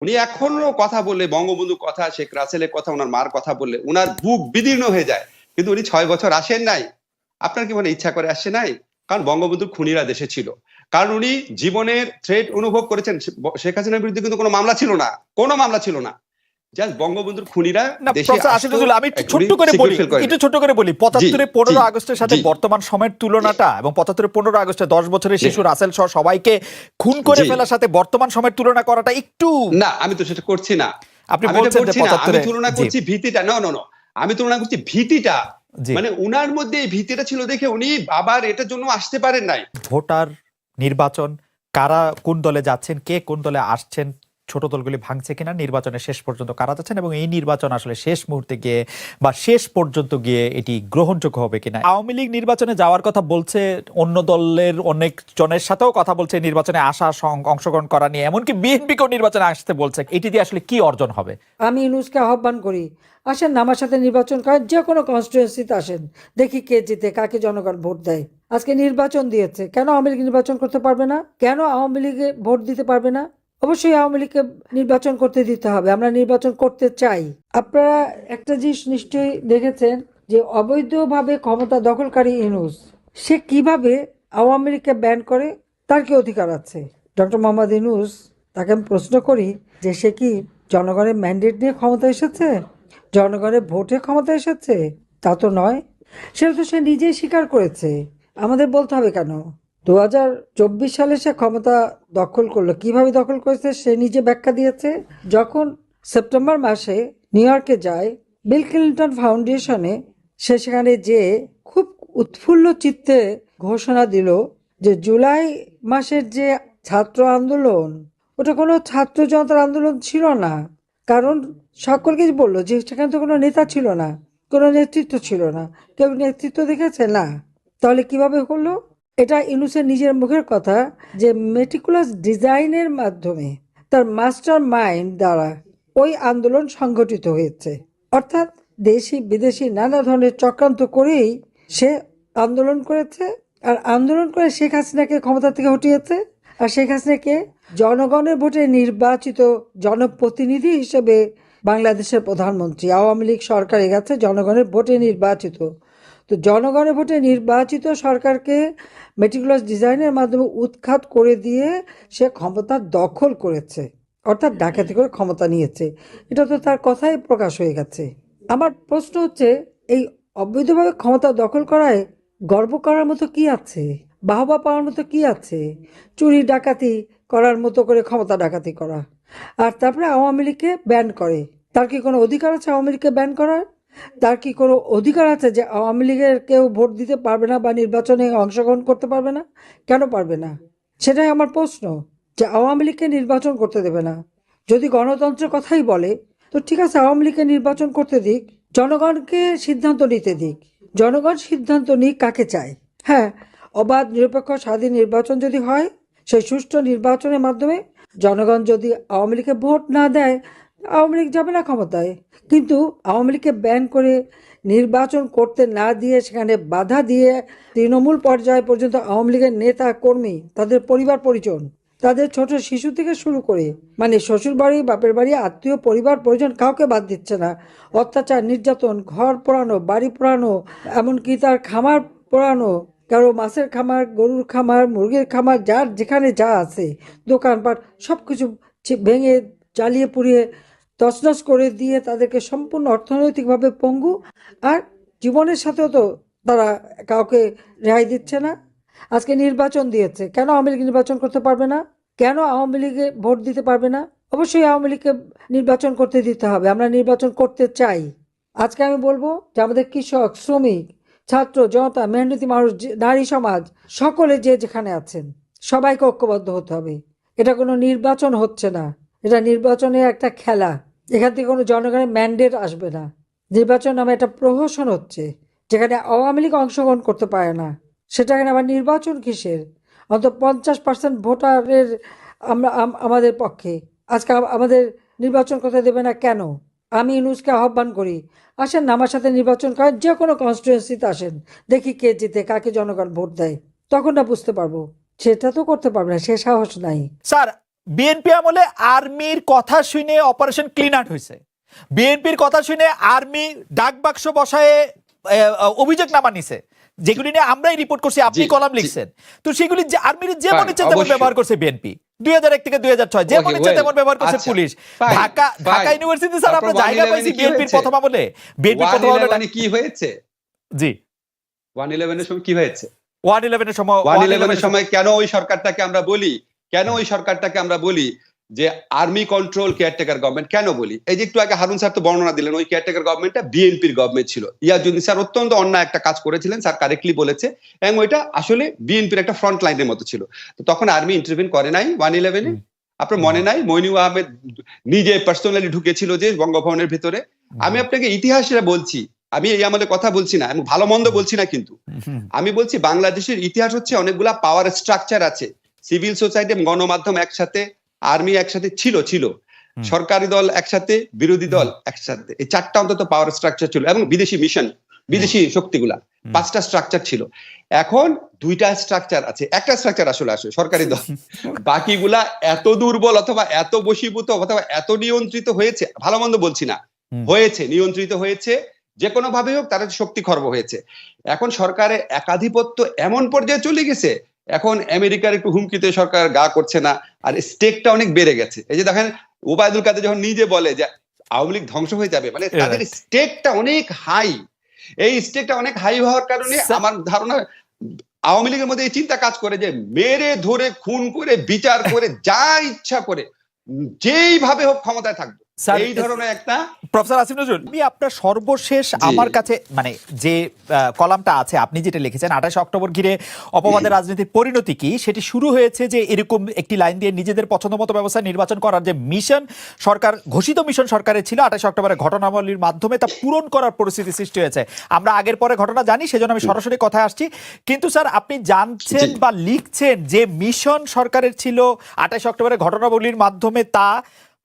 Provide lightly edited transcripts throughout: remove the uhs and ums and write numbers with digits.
উনি এখনো কথা বললে, বঙ্গবন্ধুর কথা, শেখ রাসেলের কথা, ওনার মার কথা বললে উনার বুক বিদীর্ণ হয়ে যায়। কিন্তু উনি 6 বছর আসেন নাই। আপনার কি মনে ইচ্ছা করে আসছে নাই? কারণ বঙ্গবন্ধুর খুনিরা দেশে ছিল। কারণ উনি জীবনের থ্রেট অনুভব করেছেন। শেখ হাসিনার বিরুদ্ধে কিন্তু কোনো মামলা ছিল না, কোনো মামলা ছিল না। জাস্ট বঙ্গবন্ধুর খুনিরা না দেশে প্রফেসর আসতো, আশিকুল, আমি একটু উনি ছোট্ট করে বলি, সিকিউর ফিল করেন। একটু ছোট্ট করে বলি, জি ৭৫-এ জি ১৫ আগস্টের সাথে জি বর্তমান সময়ের তুলনাটা এবং ৭৫-এ ১৫ আগস্টে 10 বছরের জি শিশু রাসেল সহ সবাইকে খুন করে জি ফেলার সাথে বর্তমান সময়ের তুলনা করাটা একটু, না, আমি তো সেটা করছি না। আপনি আমি এটা বলছেন যে করছি না। আমি ৭৫-এ, তুলনা জি করছি ভীতিটা। নো নো নো, আমি তুলনা করছি ভীতিটা। জি মানে উনার মধ্যে এই ভীতিটা ছিল দেখে উনি আবার এটার জন্য আসতে পারেন নাই। ভোটার নির্বাচন, কারা কোন দলে যাচ্ছেন, কে কোন দলে আসছেন, ছোট দলগুলি ভাঙছে কিনা, নির্বাচনের শেষ পর্যন্ত কারা যাচ্ছেন এবং এই নির্বাচন আসলে শেষ মুহূর্তে গিয়ে বা শেষ পর্যন্ত গিয়ে এটি গ্রহণযোগ্য হবে কিনা। আওয়ামী লীগ নির্বাচনে যাওয়ার কথা বলছে, অন্য দলের অনেক জনের সাথেও কথা বলছে নির্বাচনে আসা, অংশগ্রহণ করা নিয়ে, এমনকি বিএনপিকেও নির্বাচনে আসতে বলছে। এটি দিয়ে আসলে কি অর্জন হবে? আমি ইউনূসকে আহ্বান করি, আসেন না আমার সাথে নির্বাচন করেন, যে কোনো কনস্টিটুয়েন্সিতে আসেন, দেখি কে জিতে, কাকে জনগণ ভোট দেয়। আজকে নির্বাচন দিয়েছে, কেন আওয়ামী লীগ নির্বাচন করতে পারবে না? কেন আওয়ামী লীগে ভোট দিতে পারবে না? অবশ্যই আওয়ামী লীগকে নির্বাচন করতে দিতে হবে, আমরা নির্বাচন করতে চাই। আপনারা একটা জিনিস নিশ্চয়ই দেখেছেন যে অবৈধভাবে ক্ষমতা দখলকারী ইউনূস, সে কিভাবে আওয়ামী লীগকে ব্যান করে, তার কি অধিকার আছে? ডক্টর মোহাম্মদ ইউনূস, তাকে আমি প্রশ্ন করি যে সে কি জনগণের ম্যান্ডেট নিয়ে ক্ষমতা এসেছে, জনগণের ভোটে ক্ষমতা এসেছে? তা তো নয়। সেটা তো সে নিজেই স্বীকার করেছে, আমাদের বলতে হবে কেন? 2024 সালে সে ক্ষমতা দখল করলো, কিভাবে দখল করেছে সে নিজে ব্যাখ্যা দিয়েছে। যখন সেপ্টেম্বর মাসে নিউ ইয়র্কে যায় বিল ক্লিন্টন ফাউন্ডেশনে, সে সেখানে যে খুব উৎফুল্ল চিত্তে ঘোষণা দিল যে জুলাই মাসের যে ছাত্র আন্দোলন, ওটা কোনো ছাত্র জনতার আন্দোলন ছিল না। কারণ সকলকে বললো যে সেখানে তো কোনো নেতা ছিল না, কোনো নেতৃত্ব ছিল না। কেউ নেতৃত্ব দেখেছে না? তাহলে কিভাবে হলো? এটা ইউনূসের নিজের মুখের কথা যে মেটিকুলাস ডিজাইনের মাধ্যমে, তার মাস্টার মাইন্ড দ্বারা ওই আন্দোলন সংগঠিত হয়েছে। অর্থাৎ দেশি বিদেশি নানা ধরনের চক্রান্ত করেই সে আন্দোলন করেছে, আর আন্দোলন করে শেখ হাসিনাকে ক্ষমতা থেকে হটিয়েছে। আর শেখ হাসিনাকে জনগণের ভোটে নির্বাচিত জনপ্রতিনিধি হিসেবে বাংলাদেশের প্রধানমন্ত্রী, আওয়ামী লীগ সরকার গেছে জনগণের ভোটে নির্বাচিত। তো জনগণের ভোটে নির্বাচিত সরকারকে মেটিকুলাস ডিজাইনের মাধ্যমে উৎখাত করে দিয়ে সে ক্ষমতা দখল করেছে, অর্থাৎ ডাকাতি করে ক্ষমতা নিয়েছে। এটা তো তার কথাই প্রকাশ হয়ে গেছে। আমার প্রশ্ন হচ্ছে, এই অবৈধভাবে ক্ষমতা দখল করায় গর্ব করার মতো কি আছে? বাহবা পাওয়ার মতো কি আছে? চুরি ডাকাতি করার মতো করে ক্ষমতা ডাকাতি করা, আর তারপরে আওয়ামী লীগকে ব্যান করে। তার কি কোনো অধিকার আছে আওয়ামী লীগকে ব্যান করার? তার কি কোনো অধিকার আছে যে আওয়ামী লীগের কেউ ভোট দিতে পারবে না বা নির্বাচনে অংশগ্রহণ করতে পারবে না? কেন পারবে না? সেটাই আমার প্রশ্ন, যে আওয়ামী লীগকে নির্বাচন করতে দেবে না। যদি গণতন্ত্রের কথাই বলে, তো ঠিক আছে, আওয়ামী লীগকে নির্বাচন করতে দিক, জনগণকে সিদ্ধান্ত নিতে দিক। জনগণ সিদ্ধান্ত নিক কাকে চায়। হ্যাঁ, অবাধ নিরপেক্ষ স্বাধীন নির্বাচন যদি হয়, সেই সুষ্ঠু নির্বাচনের মাধ্যমে জনগণ যদি আওয়ামী লীগকে ভোট না দেয়, আওয়ামী লীগ যাবে না ক্ষমতায়। কিন্তু আওয়ামী লীগকে ব্যান করে নির্বাচন করতে না দিয়ে, সেখানে বাধা দিয়ে তৃণমূল পর্যায় পর্যন্ত আওয়ামী লীগের নেতা কর্মী, তাদের পরিবার পরিজন, তাদের ছোট শিশু থেকে শুরু করে, মানে শ্বশুর বাড়ি, বাপের বাড়ি, আত্মীয়, পরিবার পরিজন কাউকে বাদ দিচ্ছে না। অত্যাচার, নির্যাতন, ঘর পোড়ানো, বাড়ি পোড়ানো, এমনকি তার খামার পোড়ানো, কারো মাছের খামার, গরুর খামার, মুরগির খামার, যার যেখানে যা আছে, দোকানপাট, সব কিছু ভেঙে জ্বালিয়ে পুড়িয়ে তছনছ করে দিয়ে তাদেরকে সম্পূর্ণ অর্থনৈতিকভাবে পঙ্গু, আর জীবনের সাথেও তো তারা কাউকে রেহাই দিচ্ছে না। আজকে নির্বাচন দিয়েছে, কেন আওয়ামী লীগ নির্বাচন করতে পারবে না? কেন আওয়ামী লীগে ভোট দিতে পারবে না? অবশ্যই আওয়ামী লীগকে নির্বাচন করতে দিতে হবে, আমরা নির্বাচন করতে চাই। আজকে আমি বলবো যে আমাদের কৃষক, শ্রমিক, ছাত্র জনতা, মেহনতি মানুষ, নারী সমাজ, সকলে যে যেখানে আছেন সবাইকে ঐক্যবদ্ধ হতে হবে। এটা কোনো নির্বাচন হচ্ছে না, এটা নির্বাচনের একটা খেলা। এখান থেকে কোনো জনগণের ম্যান্ডেট আসবে না। নির্বাচন নামে একটা প্রহসন হচ্ছে, যেখানে আওয়ামী লীগ অংশগ্রহণ করতে পারে না, সেটাখানে আবার নির্বাচন কিসের? অন্তত 50% ভোটারের আমরা আমাদের পক্ষে, আজকে আমাদের নির্বাচন করতে দেবে না কেন? আমি ইউনূসকে আহ্বান করি, আসেন না আমার সাথে নির্বাচন করেন, যে কোনো কনস্টিটুয়েন্সিতে আসেন, দেখি কে জিতে, কাকে জনগণ ভোট দেয়, তখন না বুঝতে পারবো। সেটা তো করতে পারবে না, সে সাহস নাই। স্যার, বিএনপি আমলে আর্মির কথা শুনে অপারেশন ক্লিন আউট হয়েছে, বিএনপির কথা শুনে আর্মি ডাক বাক্স বসায় অভিযোগনামা নিছে, যেগুলি নিয়ে আমরাই রিপোর্ট করছি, আপনি জি, কলাম জি। লিখছেন। তো সেগুলি যে আর্মির যে Fine, মনে ইচ্ছে তেমন অবশ্যই। ব্যবহার করছে বিএনপি 2001 থেকে 2006, যে Okay, মনে ইচ্ছে well, তেমন ব্যবহার করছে আচ্ছা, police. fine, Dhaka fine. University sir আমরা তারপর জায়গা 111 পাইছি কি বিএনপির হয়েছে? প্রথম আমলে, বিএনপির প্রথম আমলে 111 কি হয়েছে? জি 111 এর সময় কি হয়েছে? 111 এর সময় 111 এর সময় কেন ওই সরকারটাকে আমরা বলি, যে আর্মি কন্ট্রোল কেয়ারটেকার গভর্নমেন্ট কেন বলি? এই যে একটু আগে হারুন স্যার তো বর্ণনা দিলেন, ওই কেয়ারটেকার গভর্নমেন্টটা বিএনপির গভর্নমেন্ট ছিল। ইয়াজুদ্দিন স্যার অত্যন্ত অন্যায় একটা কাজ করেছিলেন, স্যার কারেক্টলি বলেছে, এবং ওইটা আসলে বিএনপির একটা ফ্রন্ট লাইনের মতো ছিল। তো তখন আর্মি ইন্টারভিন করে নাই 111-এ। আপনার মনে নাই মইনুল আহমেদ নিজে পার্সোনালি ঢুকেছিল যে বঙ্গভবনের ভিতরে? আমি আপনাকে ইতিহাসটা বলছি, আমি এই আমাদের কথা বলছি না, আমি ভালো মন্দ বলছি না, কিন্তু আমি বলছি বাংলাদেশের ইতিহাস হচ্ছে অনেকগুলা পাওয়ার স্ট্রাকচার আছে, সিভিল সোসাইটি এবং গণমাধ্যম একসাথে, আর্মি একসাথে ছিল, সরকারি দল একসাথে, বিরোধী দল একসাথে, এই চারটা অন্তত পাওয়ার স্ট্রাকচার ছিল, এবং বিদেশি মিশন, বিদেশি শক্তিগুলা, 5টা স্ট্রাকচার ছিল। এখন 2টা স্ট্রাকচার আছে, একটা স্ট্রাকচার আসলে সরকারি দল, বাকিগুলা এত দুর্বল অথবা এত বশীভূত অথবা এত নিয়ন্ত্রিত হয়েছে, ভালো মন্দ বলছি না, হয়েছে, নিয়ন্ত্রিত হয়েছে, যে কোনো ভাবে হোক তারা শক্তি খর্ব হয়েছে। এখন সরকারের একাধিপত্য এমন পর্যায়ে চলে গেছে, এখন আমেরিকার একটু হুমকিতে সরকার গা করছে না, আর স্টেকটা অনেক বেড়ে গেছে। এই যে দেখেন ওবায়দুল কাদের যখন নিজে বলে যে আওয়ামী লীগ ধ্বংস হয়ে যাবে, মানে তাদের স্টেকটা অনেক হাই। এই স্টেকটা অনেক হাই হওয়ার কারণে আমার ধারণা আওয়ামী লীগের মধ্যে এই চিন্তা কাজ করে যে মেরে ধরে খুন করে বিচার করে যা ইচ্ছা করে যেইভাবে হোক ক্ষমতায় থাকবে, এই ধরনের একটা। প্রফেসর আসিফ নজরুল, আমি আপনার সর্বশেষ আমার কাছে মানে যে কলামটা আছে আপনি যেটা লিখেছেন 28 অক্টোবর ঘিরে অপবাদের রাজনীতির পরিণতি কি, সেটি শুরু হয়েছে যে এরকম একটি লাইন দিয়ে নিজেদের পছন্দ মতো ব্যবস্থা নির্বাচন করার যে মিশন সরকার, ঘোষিত মিশন সরকারের ছিল 28 অক্টোবরের ঘটনাবলীর মাধ্যমে তা পূরণ করার পরিস্থিতি সৃষ্টি হয়েছে। আমরা আগের পরে ঘটনা জানি, সেজন্য আমি সরাসরি কথায় আসছি। কিন্তু স্যার আপনি জানছেন বা লিখছেন যে মিশন সরকারের ছিল 28 অক্টোবরের ঘটনাবলীর মাধ্যমে তা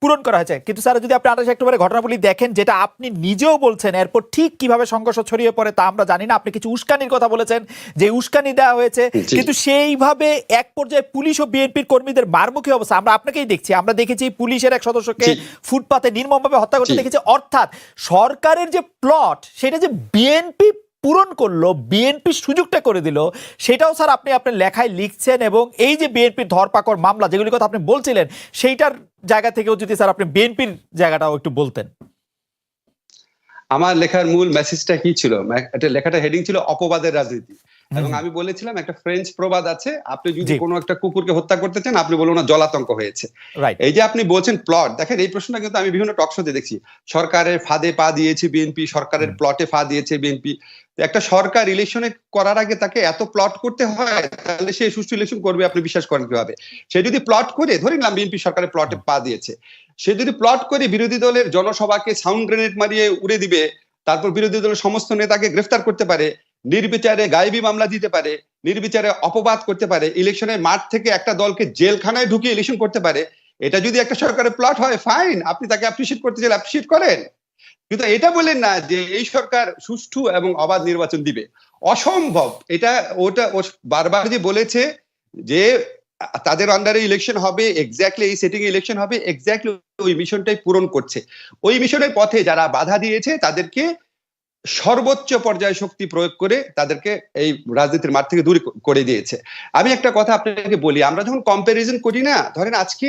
পূরণ করা হয়েছে, কিন্তু স্যার যদি আপনি 28 অক্টোবরের ঘটনাবলী দেখেন, যেটা আপনি নিজেও বলছেন এরপর ঠিক কিভাবে সংঘর্ষ ছড়িয়ে পড়ে তা আমরা জানি না। আপনি কিছু উস্কানির কথা বলেছেন যে উস্কানি দেওয়া হয়েছে, কিন্তু সেইভাবে এক পর্যায়ে পুলিশ ও বিএনপির কর্মীদের মারমুখী অবস্থা আমরা আপনাকেই দেখছি। আমরা দেখেছি পুলিশের এক সদস্যকে ফুটপাতে নির্মমভাবে হত্যা করতে দেখেছি। অর্থাৎ সরকারের যে প্লট সেটা যে বিএনপি পূরণ করলো, বিএনপি সুযোগটা করে দিল, সেটাও স্যার আপনি আপনার লেখায় লিখছেন। এবং এই যে বিএনপির ধরপাকড় মামলা যেগুলির কথা আপনি বলছিলেন, সেইটার জায়গা থেকেও যদি স্যার আপনি বিএনপির জায়গাটাও একটু বলতেন। আমার লেখার মূল মেসেজটা কি ছিল? এটা লেখাটা হেডিং ছিল অপবাদের রাজনীতি, এবং আমি বলেছিলাম একটা ফ্রেঞ্চ প্রবাদ আছে, আপনি যদি কোনো একটা কুকুরকে হত্যা করতে চান আপনি বলুন না জলাতঙ্ক হয়েছে। এই যে আপনি বলছেন প্লট, দেখেন এই প্রশ্নটা কিন্তু আমি বিভিন্ন টক শোতে দেখছি, সরকারের ফাঁদে পা দিয়েছে বিএনপি, সরকারের প্লটে পা দিয়েছে বিএনপি। একটা সরকার ইলেকশনে করার আগে তাকে এত প্লট করতে হয়, তাহলে সে সুষ্ঠু ইলেকশন করবে আপনি বিশ্বাস করেন কিভাবে? সে যদি প্লট করে, ধরে নিলাম বিএনপি সরকারের প্লটে পা দিয়েছে, সে যদি প্লট করে বিরোধী দলের জনসভাকে সাউন্ড গ্রেনেড মারিয়ে উড়ে দিবে, তারপর বিরোধী দলের সমস্ত নেতাকে গ্রেফতার করতে পারে, নির্বিচারে গায়েবী মামলা দিতে পারে, নির্বিচারে অপবাদ করতে পারে, ইলেকশনের মাঠ থেকে একটা দলকে জেলখানায় ঢুকিয়ে ইলেকশন করতে পারে, এটা যদি একটা সরকারের প্লট হয়, ফাইন, আপনি তাকে অ্যাপ্রিশিয়েট করতে চাইলে অ্যাপ্রিশিয়েট করেন, কিন্তু এটা বলেন না যে এই সরকার সুষ্ঠু এবং অবাধ নির্বাচন দিবে। অসম্ভব। এটা ওটা বারবার যে বলেছে যে তাদের আন্ডারে ইলেকশন হবে, এক্স্যাক্টলি এই সেটিং ইলেকশন হবে, এক্স্যাক্টলি ওই মিশনটাই পূরণ করছে। ওই মিশনের পথে যারা বাধা দিয়েছে তাদেরকে সর্বোচ্চ পর্যায়ে শক্তি প্রয়োগ করে তাদেরকে এই রাজনীতির মাঠ থেকে দূরে করে দিয়েছে। আমি একটা কথা আপনাকে বলি, আমরা যখন কম্পারিজন করি না, ধরেন আজকে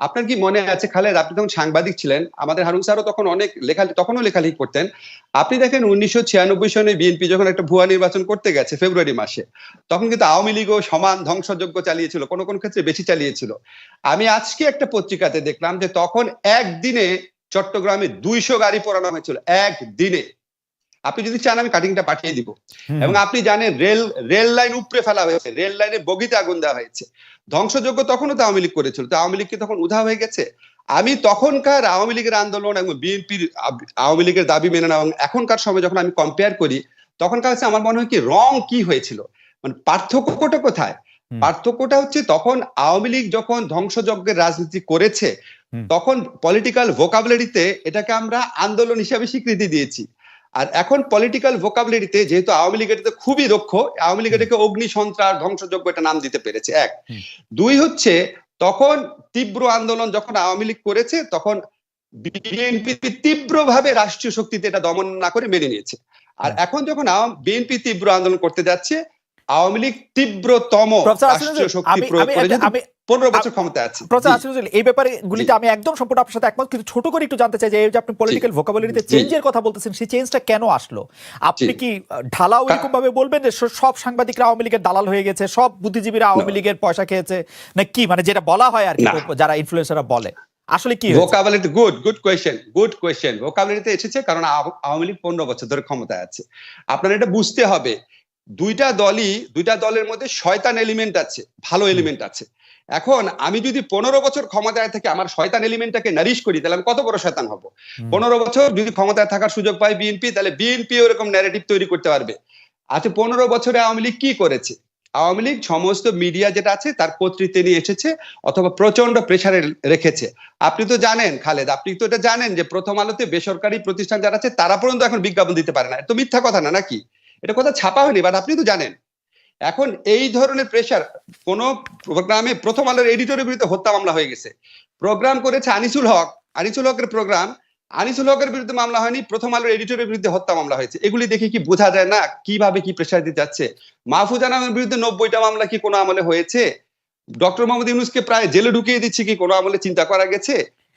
আপনার কি মনে আছে খালেদ, আপনি তখন সাংবাদিক ছিলেন, আমাদের হারুন স্যারও তখন অনেক তখনও লেখালেখি করতেন। আপনি দেখেন 1996 সনে বিএনপি যখন একটা ভুয়া নির্বাচন করতে গেছে ফেব্রুয়ারি মাসে, তখন কিন্তু আওয়ামী লীগও সমান ধ্বংসযজ্ঞ চালিয়েছিল, কোন কোন ক্ষেত্রে বেশি চালিয়েছিল। আমি আজকে একটা পত্রিকাতে দেখলাম যে তখন একদিনে চট্টগ্রামে 200 গাড়ি পোড়ানো হয়েছিল, একদিনে। আপনি যদি চান আমি কাটিংটা পাঠিয়ে দিব। এবং আপনি জানেন রেল লাইন উপড়ে ফেলা হয়েছে, রেল লাইনে বগিতে আগুন দেওয়া হয়েছে। ধ্বংসযজ্ঞ তখনও তো আওয়ামী লীগ করেছিল, তো আওয়ামী লীগ কি তখন উধাও হয়ে গেছে? আমি তখনকার আওয়ামী লীগের আন্দোলন এবং বিএনপির আওয়ামী লীগের দাবি মেনে নেওয়া এবং এখনকার সময় যখন আমি কম্পেয়ার করি, তখনকার কাছে আমার মনে হয় কি রং কি হয়েছিল, মানে পার্থক্যটা কোথায়? পার্থক্যটা হচ্ছে তখন আওয়ামী লীগ যখন ধ্বংসযজ্ঞের রাজনীতি করেছে তখন পলিটিক্যাল ভোকাবুলারিতে এটাকে আমরা আন্দোলন হিসাবে স্বীকৃতি দিয়েছি। আর এখন পলিটিক্যাল ভোকাবুলারিতে যেহেতু আওয়ামী লীগ এটাতে খুবই দক্ষ, আওয়ামী লীগ এটাকে অগ্নি সন্ত্রাস ধ্বংসযজ্ঞ এটা নাম দিতে পেরেছে। এক। দুই হচ্ছে তখন তীব্র আন্দোলন যখন আওয়ামী লীগ করেছে তখন বিএনপি তীব্রভাবে রাষ্ট্রীয় শক্তিতে এটা দমন না করে মেনে নিয়েছে। আর এখন যখন বিএনপি তীব্র আন্দোলন করতে যাচ্ছে, আওয়ামী লীগ তীব্রতম প্রফেসর রাষ্ট্রীয় আসিফ শক্তি আমি প্রয়োগ আমি করে একটা- যেহেতু আমি 15 বছর ক্ষমতায় আছে। প্রফেসর জি, আসিফ নজরুল, এই ব্যাপারে গুলিতে জি। আমি একদম সম্পূর্ণ আপনার সাথে একমত, কিন্তু ছোট করে একটু জানতে চাই যে এই যে আপনি পলিটিক্যাল ভোকাবুলারিতে জি। চেঞ্জের কথা বলতেছেন, সেই চেঞ্জটা কেন আসলো? আপনি জি। কি ঢালাও এরকম ভাবে বলবেন যে সব সাংবাদিকরা আওয়ামী লীগের দালাল হয়ে গেছে, সব বুদ্ধিজীবীরা আওয়ামী লীগের পয়সা খেয়েছে, না কি মানে যেটা বলা হয় আর কি, না। যারা ইনফ্লুয়েন্সাররা বলে, আসলে কি হয়েছে? ভোকাবুলারিতে গুড কোয়েশ্চেন। ভোকাবুলারিতে এসেছে কারণ আওয়ামী লীগ 15 বছর ধরে ক্ষমতায় আছে। আপনার এটা বুঝতে হবে, দুইটা দলের মধ্যে শয়তান এলিমেন্ট আছে, ভালো এলিমেন্ট আছে। এখন আমি যদি 15 বছর ক্ষমতায় থেকে আমার শয়তান এলিমেন্টটাকে নারিশ করি, তাহলে আমি কত বড় শয়তান হব? 15 বছর যদি ক্ষমতায় থাকার সুযোগ পায় বিএনপি, তাহলে বিএনপি ওরকম ন্যারেটিভ তৈরি করতে পারবে। আচ্ছা, 15 বছরে আওয়ামী লীগ কি করেছে? আওয়ামী লীগ সমস্ত মিডিয়া যেটা আছে তার কর্তৃত্বে নিয়ে এসেছে অথবা প্রচন্ড প্রেসারে রেখেছে। আপনি তো জানেন খালেদ, আপনি তো এটা জানেন যে প্রথম আলোতে বেসরকারি প্রতিষ্ঠান যারা আছে তারা পর্যন্ত এখন বিজ্ঞাপন দিতে পারে না। এটা তো মিথ্যা কথা না নাকি? এটা কথা ছাপা হয়নি, বাট আপনি তো জানেন। এখন এই ধরনের প্রেসার, কোন প্রোগ্রামে প্রথম আলোর এডিটরের বিরুদ্ধে হত্যা মামলা হয়ে গেছে, প্রোগ্রাম করেছে আনিসুল হকের প্রোগ্রাম, আনিসুল হকের বিরুদ্ধে মামলা হয়নি, প্রথম আলোর এডিটরের বিরুদ্ধে হত্যা মামলা হয়েছে। এগুলি দেখে কি বোঝা যায় না কিভাবে কি প্রেসার দিতে যাচ্ছে? মাহফুজ আনামের বিরুদ্ধে 90টা মামলা কি কোনো আমলে হয়েছে? ডক্টর মোহাম্মদ ইউনূসকে প্রায় জেলে ঢুকিয়ে দিচ্ছে কি কোনো আমলে চিন্তা করা গেছে?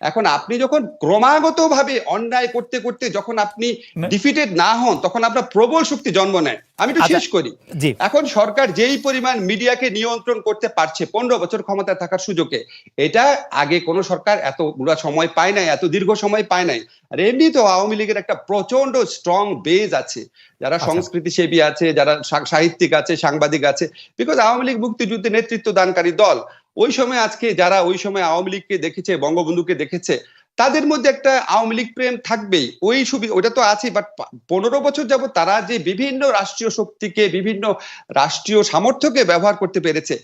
এখন আপনি যখন ক্রমাগত ভাবে অন্যায় করতে করতে যখন আপনি ডিফিটেড না হন, তখন আপনার প্রবল শক্তি জন্ম নেয়। আমি একটু শেষ করি। জি। এখন সরকার যেই পরিমাণ মিডিয়াকে নিয়ন্ত্রণ করতে পারছে 15 বছর ক্ষমতায় থাকার সুযোগে, এটা আগে কোন সরকার এত গুড়া সময় পায় নাই, এত দীর্ঘ সময় পায় নাই। আর এমনি তো আওয়ামী লীগের একটা প্রচন্ড স্ট্রং বেজ আছে, যারা সংস্কৃতি সেবী আছে, যারা সাহিত্যিক আছে, সাংবাদিক আছে। বিকজ আওয়ামী লীগ মুক্তিযুদ্ধে নেতৃত্ব দানকারী দল। ওই সময় আজকে যারা ওই সময় আওয়ামী লীগকে দেখেছে, বঙ্গবন্ধুকে দেখেছে, তাদের মধ্যে একটা আওয়ামী লীগ প্রেম থাকবেই। ওই সুবিধা ওইটা তো আছে। বাট 15 বছর যাবত তারা যে বিভিন্ন রাষ্ট্রীয় শক্তিকে, বিভিন্ন রাষ্ট্রীয় সামর্থ্যকে ব্যবহার করতে পেরেছে,